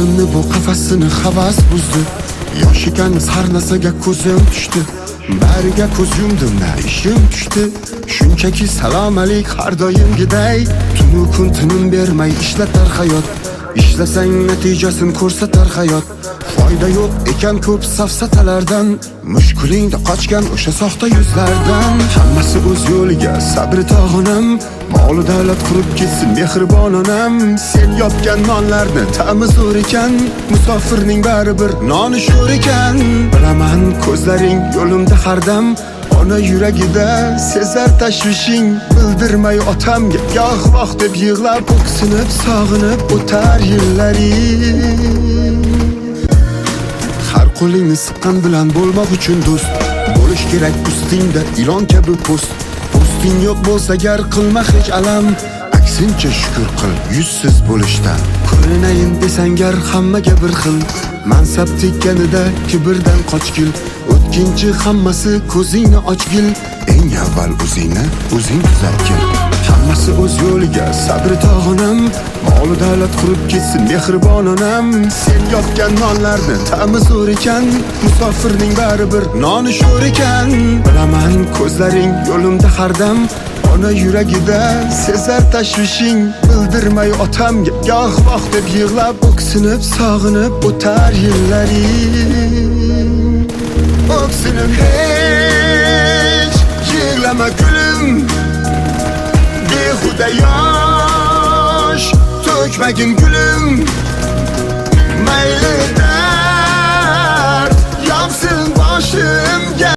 Ko'nglimni bu qafasini havas buzdi. Yosh ekan sarnasaga ko'zim tushdi. Bariga ko'z yumdim, na ishim tushdi. Shunchaki salom alik har doimgiday. Tunu kun tinim bermay ishlatar hayot. Ishlasang natijasini ko'rsatar hayot. Foyda yo'q ekan ko'p safsatalardan. Mushkulingda qochgan o'sha soxta yuzlardan. Hammasi o'z yo'liga, sabri tog'onam. Mol davlat qurib ketsin mehribon onam. Sen yopgan nonlarni ta'mi zo'r ekan. Musofirning baribir noni sho'r ekan. Bilaman ko'zlaring yo'limda hardam. Ona yuragida sezar tashvishing. Bildirmay otamga goh voh deb yig'lab, o'ksinib sog'inib o'tar yillaring. Har qo'lingni siqqan bilan bo'lmoq uchun do'st. Bo'lish kerak ustingda ilon kabi post. Posting yo'q bo'lsa gar qilma hech alam. Aksincha shukr qil yuzsiz bo'lishdan. Ko'rinayin desang gar hammaga bir xil. Mansab tekkanida kibrdan qochgil. O'tkinchi hammasi ko'zingni ochgil. Eng avval o'zingni o'zing tuzatgil. Hammasi o'z yo'liga, sabri tog'onam. Mol davlat qurib ketsin mehribon onam. Sen yopgan nonlarni ta'mi zo'r ekan. Musofirning baribir noni sho'r ekan. Bilaman ko'zlaring yo'limda hardam. Ona yuragida sezar tashvishing. Bildirmay otamga goh voh deb yig'lab, o'ksinib sog'inib o'tar yillaring. O'ksinib hech yig'lama gulim. Behuda yosh to'kmagin gulim. Mayli dard yopsin boshimga.